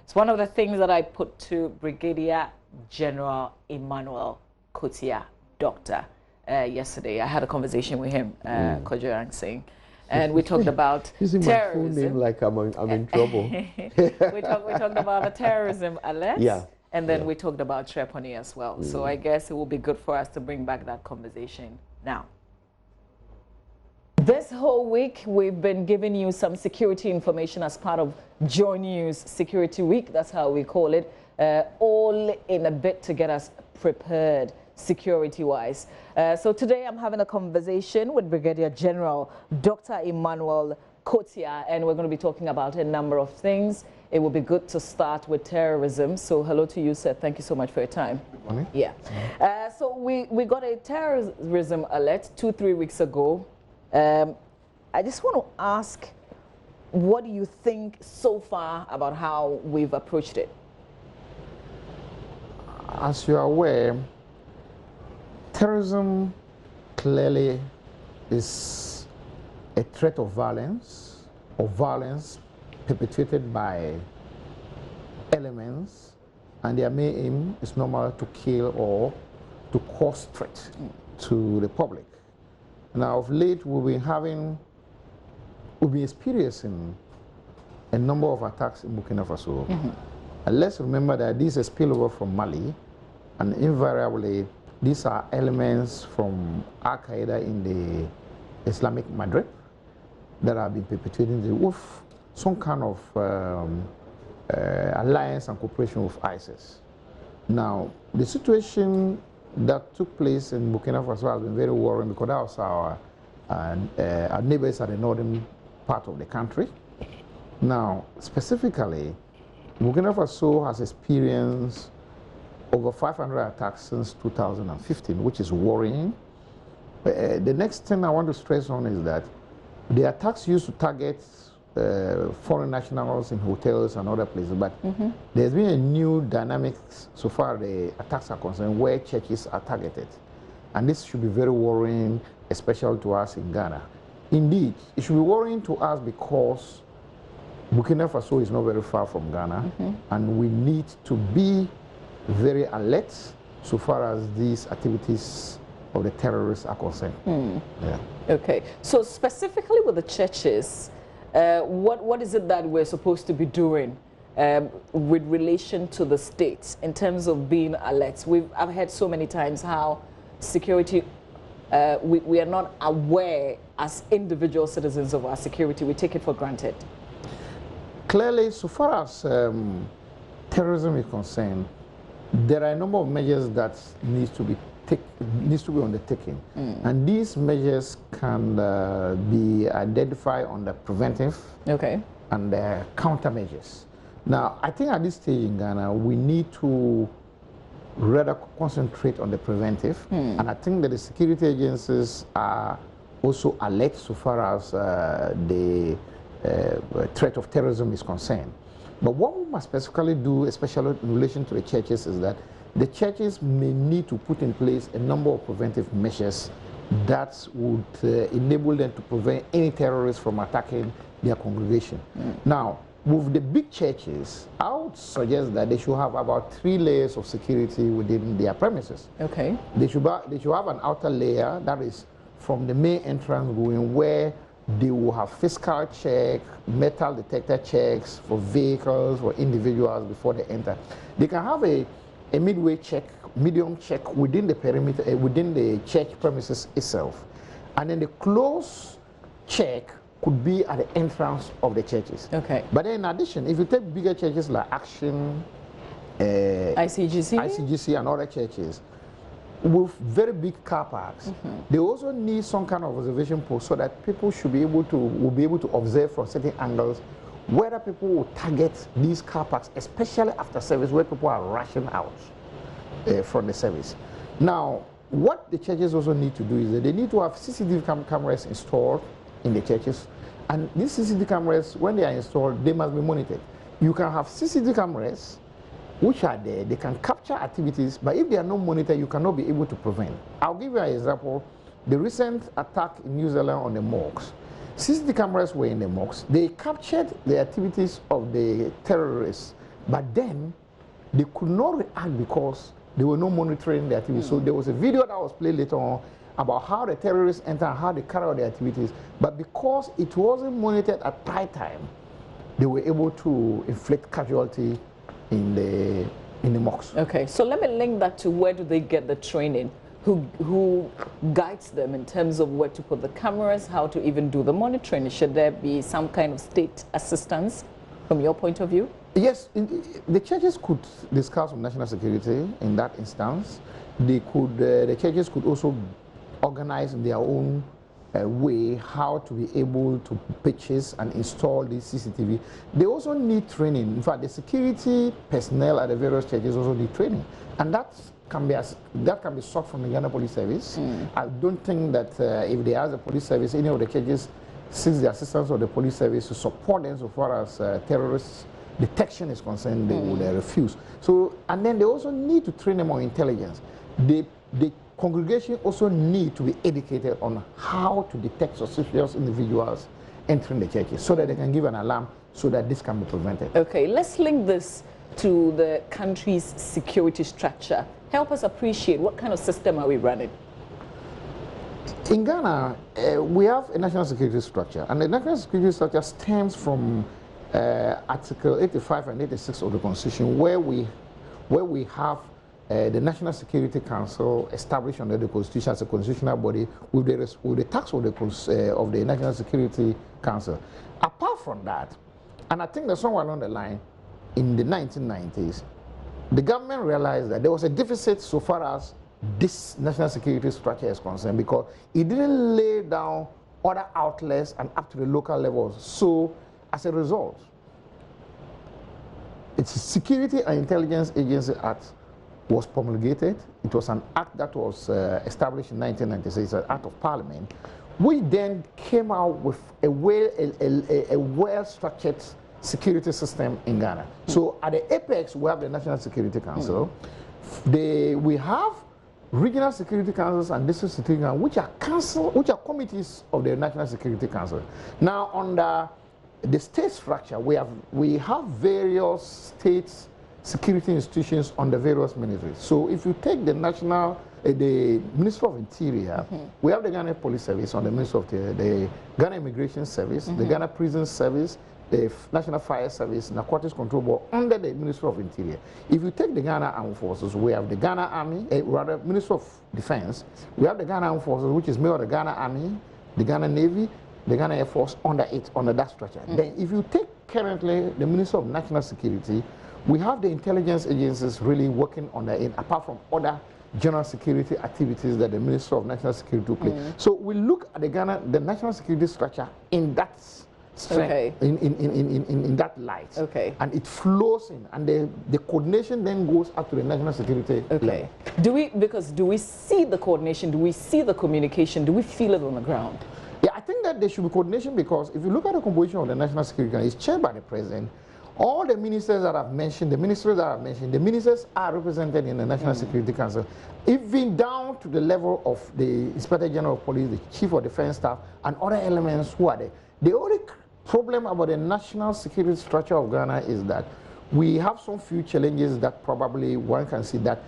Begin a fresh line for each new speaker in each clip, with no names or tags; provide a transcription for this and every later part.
It's one of the things that I put to Brigadier General Emmanuel Kotia, doctor, yesterday. I had a conversation with him, Kojo Singh, and we talked about
using
terrorism.
my full name like I'm in trouble.
we talked about the terrorism alert,
yeah.
And then we talked about Treponi as well. So I guess it will be good for us to bring back that conversation now. This whole week, we've been giving you some security information as part of JoyNews Security Week. That's how we call it. All in a bit to get us prepared security-wise. So today, I'm having a conversation with Brigadier General Dr. Emmanuel Kotia, and we're going to be talking about a number of things. It would be good to start with terrorism. So hello to you, sir. Thank you so much for your time.
Good morning.
Yeah. So we got a terrorism alert 2-3 weeks ago. I just want to ask, what do you think so far about how we've approached it?
As you are aware, terrorism clearly is a threat of violence, perpetrated by elements, and their main aim is normally to kill or to cause threat to the public. Now, of late, we've been experiencing a number of attacks in Burkina Faso. And let's remember that this is a spillover from Mali, and invariably, these are elements from Al-Qaeda in the Islamic Maghreb that have been perpetrating with some kind of alliance and cooperation with ISIS. Now, the situation that took place in Burkina Faso has been very worrying because that was our neighbors at the northern part of the country. Now, specifically, Burkina Faso has experienced over 500 attacks since 2015, which is worrying. The next thing I want to stress on is that the attacks used to target foreign nationals in hotels and other places, but there's been a new dynamic so far the attacks are concerned where churches are targeted. And this should be very worrying, especially to us in Ghana. Indeed, it should be worrying to us because Burkina Faso is not very far from Ghana, and we need to be very alert so far as these activities of the terrorists are concerned. Yeah.
Okay, so specifically with the churches, what is it that we're supposed to be doing with relation to the states in terms of being alert? I've heard so many times how security, we are not aware as individual citizens of our security. We take it for granted.
Clearly, so far as terrorism is concerned, there are a number of measures that needs to be undertaken, and these measures can be identified under preventive and countermeasures. Now, I think at this stage in Ghana, we need to rather concentrate on the preventive, and I think that the security agencies are also alert so far as the threat of terrorism is concerned. But what we must specifically do, especially in relation to the churches, is that the churches may need to put in place a number of preventive measures that would enable them to prevent any terrorists from attacking their congregation. Now, with the big churches, I would suggest that they should have about 3 layers of security within their premises.
Okay.
They should have an outer layer that is from the main entrance going, where they will have physical check, metal detector checks for vehicles or individuals before they enter. They can have a midway check, medium check within the perimeter, within the church premises itself. And then the close check could be at the entrance of the churches.
Okay.
But then in addition, if you take bigger churches like Action, ICGC and other churches, with very big car parks, they also need some kind of observation post so that people should be able to observe from certain angles whether people will target these car parks, especially after service, where people are rushing out from the service. Now, what the churches also need to do is that they need to have CCTV cameras installed in the churches, and these CCTV cameras, when they are installed, they must be monitored. You can have CCTV cameras which are there, they can capture activities, but if they are not monitored, you cannot be able to prevent. I'll give you an example. The recent attack in New Zealand on the mosques, CCTV cameras were in the mosques. They captured the activities of the terrorists But then they could not react because they were not monitoring the activities. So there was a video that was played later on about how the terrorists enter and how they carry out their activities. But because it wasn't monitored at right time, they were able to inflict casualty in the mosques.
Okay, so let me link that to where do they get the training? Who guides them in terms of where to put the cameras, how to even do the monitoring? Should there be some kind of state assistance from your point of view?
Yes, the churches could discuss on national security in that instance. They could, the churches could also organize in their own way how to be able to purchase and install these CCTV. They also need training. In fact, the security personnel at the various churches also need training, and that can be sought from the Ghana Police Service. I don't think that if they ask the police service, any of the churches seeks the assistance of the police service to support them so far as terrorist detection is concerned, they would refuse. So, and then they also need to train them on intelligence. The congregation also need to be educated on how to detect suspicious individuals entering the churches so that they can give an alarm so that this can be prevented.
Okay, let's link this to the country's security structure. Help us appreciate what kind of system are we running?
In Ghana, we have a national security structure, and the national security structure stems from Article 85 and 86 of the Constitution, where we have the National Security Council established under the Constitution as a constitutional body with the task of the National Security Council. Apart from that, and I think that somewhere along the line, in the 1990s, the government realized that there was a deficit so far as this national security structure is concerned, because it didn't lay down other outlets and up to the local levels. So, as a result, its Security and Intelligence Agency Act was promulgated. It was an act that was established in 1996, an act of parliament, which then came out with a well-structured security system in Ghana. So at the apex, we have the National Security Council. We have regional security councils and district security councils, which are committees of the National Security Council. Now, under the state structure, we have various states security institutions on the various ministries. So if you take the the Ministry of Interior, we have the Ghana Police Service on the Ministry of the Ghana Immigration Service, the Ghana Prison Service, the National Fire Service, Narcotics Control Board under the Ministry of Interior. If you take the Ghana Armed Forces, we have the Ghana Army, rather Ministry of Defense, we have the Ghana Armed Forces, which is made of the Ghana Army, the Ghana Navy, the Ghana Air Force under that structure. Then if you take currently the Ministry of National Security, we have the intelligence agencies really working on that end, apart from other general security activities that the Ministry of National Security play. So we look at the national security structure in that strength, in that light. Okay. And it flows in, and the coordination then goes up to the national security level.
Do we see the coordination? Do we see the communication? Do we feel it on the ground?
Yeah, I think that there should be coordination, because if you look at the composition of the National Security Council, it's chaired by the President. All the ministers that I've mentioned, the ministers are represented in the National Security Council, even down to the level of the Inspector General of Police, the Chief of Defense Staff, and other elements who are there. The only problem about the national security structure of Ghana is that we have some few challenges that probably one can see that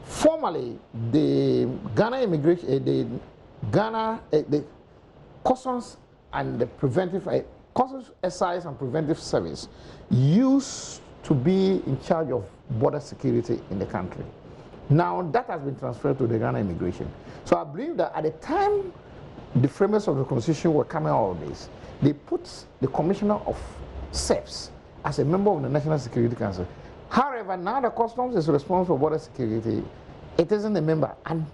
formally the Ghana immigration, the customs and the preventive Customs Excise and Preventive Service used to be in charge of border security in the country. Now that has been transferred to the Ghana Immigration. So I believe that at the time the framers of the Constitution were coming out of this, they put the Commissioner of SEPS as a member of the National Security Council. However, now the Customs is responsible for border security. It isn't a member, and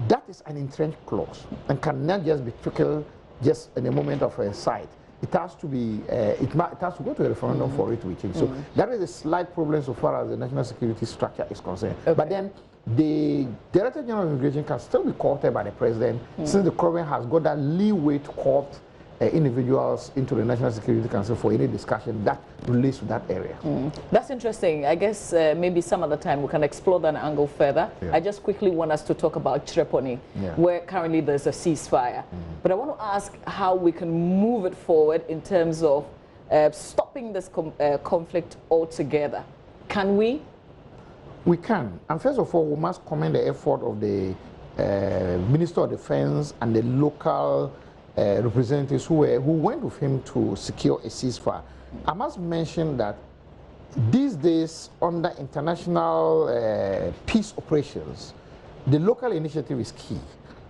that is an entrenched clause and cannot just be trickled just in a moment of a sight. It has to be, it has to go to a referendum for it to be changed. So that is a slight problem so far as the national security structure is concerned. Okay. But then the Director General of Immigration can still be courted by the President, since the government has got that leeway to court individuals into the National Security Council for any discussion that relates to that area.
That's interesting. I guess maybe some other time we can explore that angle further. I just quickly want us to talk about Tripoli, where currently there's a ceasefire. But I want to ask how we can move it forward in terms of stopping this conflict altogether. Can we?
We can. And first of all, we must commend the effort of the Minister of Defense and the local representatives who went with him to secure a ceasefire. I must mention that these days, under international peace operations, the local initiative is key.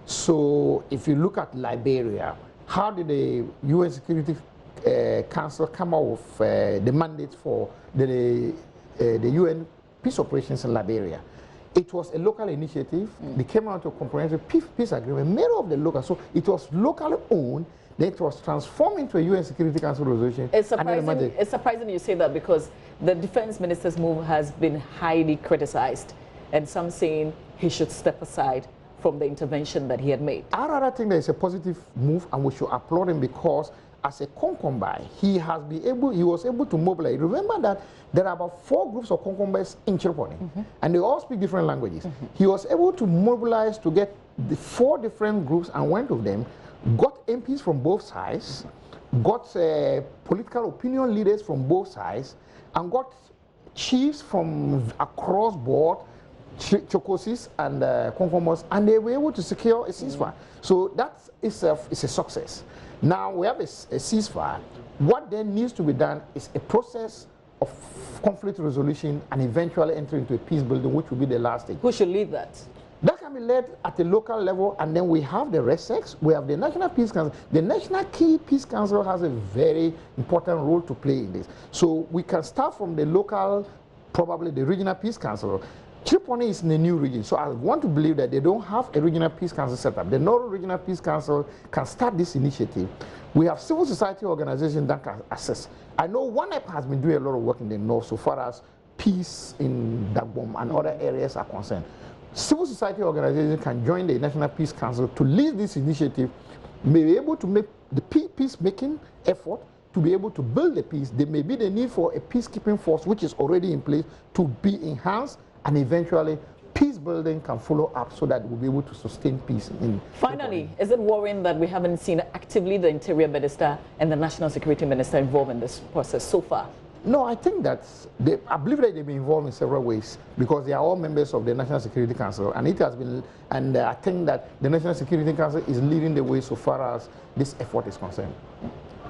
So if you look at Liberia, how did the UN Security Council come up with the mandate for the UN peace operations in Liberia? It was a local initiative. They came out to a comprehensive peace agreement made of the local. So it was locally owned. Then it was transformed into a UN Security Council resolution.
It's surprising you say that, because the defense minister's move has been highly criticized, and some saying he should step aside from the intervention that he had made.
I rather think that it's a positive move, and we should applaud him, because as a concombi, he was able to mobilize. Remember that there are about 4 groups of concombis in Tripoli, and they all speak different languages. He was able to mobilize to get the 4 different groups and went with them, got MPs from both sides, got political opinion leaders from both sides, and got chiefs from across board, Chokosis and Konkomos, and they were able to secure a ceasefire. So that itself is a success. Now we have a ceasefire. What then needs to be done is a process of conflict resolution and eventually enter into a peace building, which will be the last stage.
Who should lead that?
That can be led at the local level, and then we have the RESEX, we have the National Peace Council. The National Key Peace Council has a very important role to play in this. So we can start from the local, probably the Regional Peace Council. Tripoli is in a new region, so I want to believe that they don't have a Regional Peace Council set up. The Northern Regional Peace Council can start this initiative. We have civil society organizations that can assess. I know OneUp has been doing a lot of work in the North so far as peace in Dagbom and other areas are concerned. Civil society organizations can join the National Peace Council to lead this initiative, may be able to make the peace-making effort, to be able to build the peace. There may be the need for a peacekeeping force, which is already in place, to be enhanced, and eventually peace building can follow up so that we'll be able to sustain peace.
Finally, is it worrying that we haven't seen actively the Interior Minister and the National Security Minister involved in this process so far?
No, I think that I believe that they've been involved in several ways, because they are all members of the National Security Council, and it has been, and I think that the National Security Council is leading the way so far as this effort is concerned.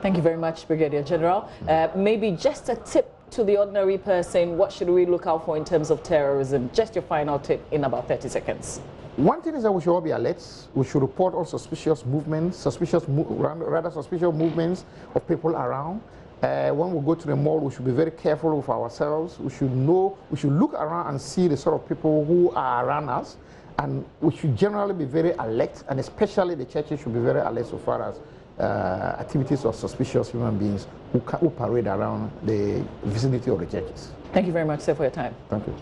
Thank you very much, Brigadier General. Maybe just a tip to the ordinary person, what should we look out for in terms of terrorism? Just your final tip in about 30 seconds.
One thing is that we should all be alert. We should report all suspicious movements, suspicious movements of people around. When we go to the mall, we should be very careful with ourselves. We should look around and see the sort of people who are around us, and we should generally be very alert, and especially the churches should be very alert so far as activities of suspicious human beings who parade around the vicinity of the churches.
Thank you very much, sir, for your time.
Thank you.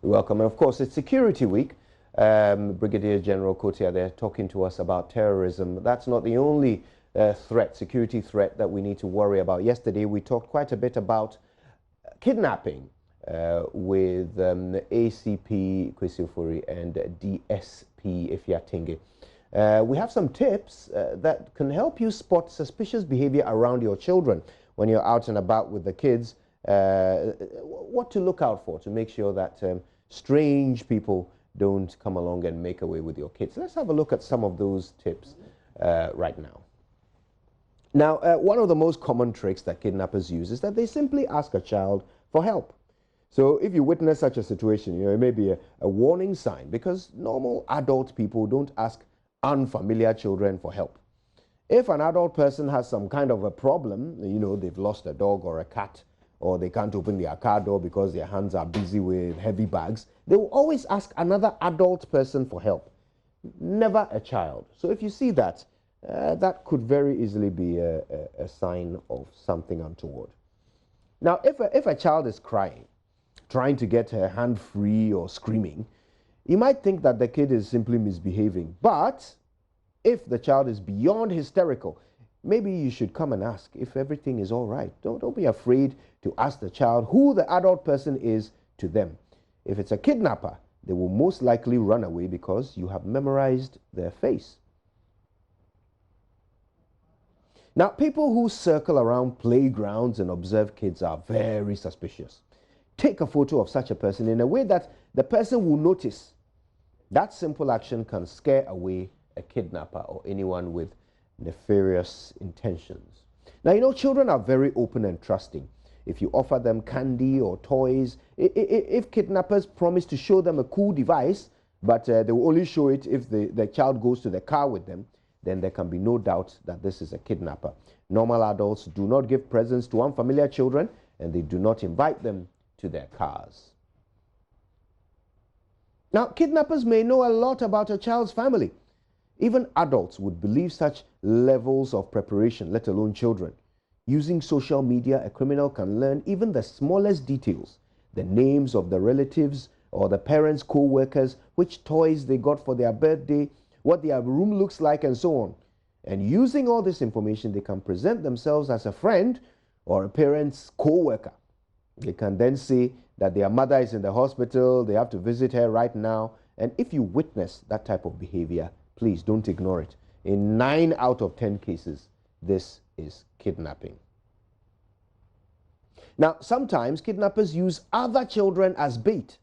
Welcome. And of course, it's Security Week. Brigadier General Kotia there talking to us about terrorism. That's not the only security threat that we need to worry about. Yesterday, we talked quite a bit about kidnapping with ACP Kwesi Ofori and DSP Ifyatinge. We have some tips that can help you spot suspicious behavior around your children when you're out and about with the kids. What to look out for to make sure that strange people don't come along and make away with your kids. Let's have a look at some of those tips right now. Now, one of the most common tricks that kidnappers use is that they simply ask a child for help. So if you witness such a situation, it may be a warning sign, because normal adult people don't ask unfamiliar children for help. If an adult person has some kind of a problem, they've lost a dog or a cat, or they can't open their car door because their hands are busy with heavy bags, they will always ask another adult person for help, never a child. So if you see that, that could very easily be a sign of something untoward. Now, if a child is crying, trying to get her hand free or screaming, you might think that the kid is simply misbehaving. But if the child is beyond hysterical, maybe you should come and ask if everything is all right. Don't be afraid to ask the child who the adult person is to them. If it's a kidnapper, they will most likely run away because you have memorized their face. Now, people who circle around playgrounds and observe kids are very suspicious. Take a photo of such a person in a way that the person will notice. That simple action can scare away a kidnapper or anyone with nefarious intentions. Now, children are very open and trusting. If you offer them candy or toys, if kidnappers promise to show them a cool device, but they will only show it if the child goes to the car with them, then there can be no doubt that this is a kidnapper. Normal adults do not give presents to unfamiliar children, and they do not invite them to their cars. Now, kidnappers may know a lot about a child's family. Even adults would believe such levels of preparation, let alone children. Using social media, a criminal can learn even the smallest details, the names of the relatives or the parents' co-workers, which toys they got for their birthday, what their room looks like, and so on. And using all this information, they can present themselves as a friend or a parent's co-worker. They can then say that their mother is in the hospital, they have to visit her right now. And if you witness that type of behavior, please don't ignore it. In 9 out of 10 cases, this is kidnapping. Now, sometimes kidnappers use other children as bait.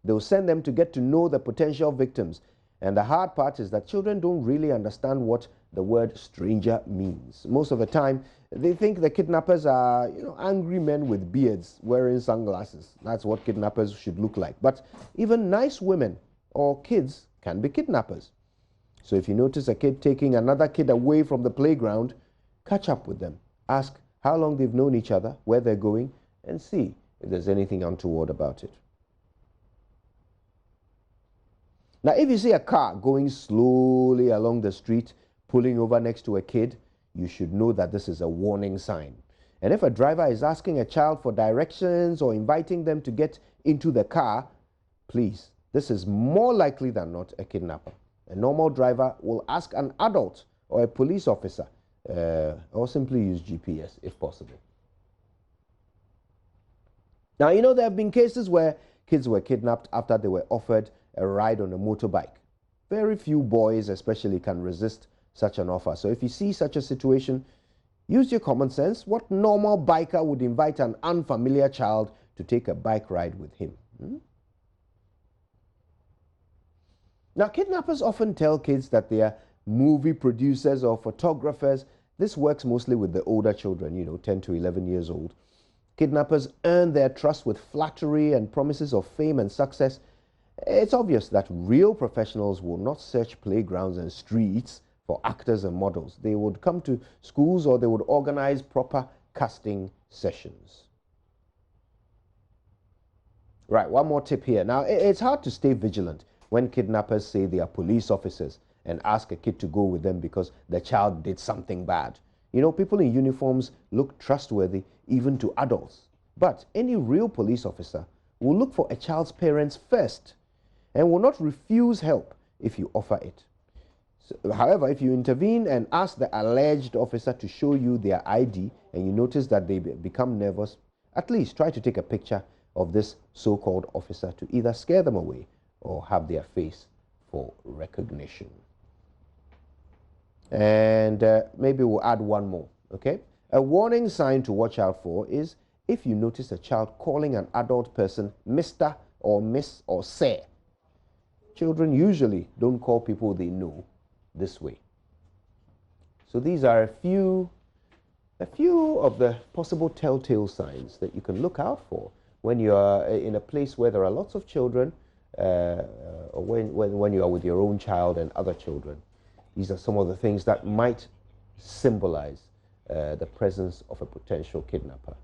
They'll send them to get to know the potential victims. And the hard part is that children don't really understand what the word stranger means. Most of the time, they think the kidnappers are, angry men with beards wearing sunglasses. That's what kidnappers should look like. But even nice women or kids can be kidnappers. So if you notice a kid taking another kid away from the playground, catch up with them. Ask how long they've known each other, where they're going, and see if there's anything untoward about it. Now, if you see a car going slowly along the street, pulling over next to a kid, you should know that this is a warning sign. And if a driver is asking a child for directions or inviting them to get into the car, please, this is more likely than not a kidnapper. A normal driver will ask an adult or a police officer, or simply use GPS if possible. Now, there have been cases where kids were kidnapped after they were offered a ride on a motorbike. Very few boys especially can resist such an offer. So if you see such a situation, use your common sense. What normal biker would invite an unfamiliar child to take a bike ride with him? Now, kidnappers often tell kids that they are movie producers or photographers. This works mostly with the older children, 10 to 11 years old. Kidnappers earn their trust with flattery and promises of fame and success. It's obvious that real professionals will not search playgrounds and streets for actors and models. They would come to schools or they would organize proper casting sessions. Right, one more tip here. Now, it's hard to stay vigilant when kidnappers say they are police officers and ask a kid to go with them because the child did something bad. People in uniforms look trustworthy even to adults. But any real police officer will look for a child's parents first and will not refuse help if you offer it. So, however, if you intervene and ask the alleged officer to show you their ID and you notice that they become nervous, at least try to take a picture of this so-called officer to either scare them away or have their face for recognition. And maybe we'll add one more, okay? A warning sign to watch out for is if you notice a child calling an adult person Mr. or Miss or Sir. Children usually don't call people they know this way. So these are a few of the possible telltale signs that you can look out for when you are in a place where there are lots of children, or when you are with your own child and other children. These are some of the things that might symbolize the presence of a potential kidnapper.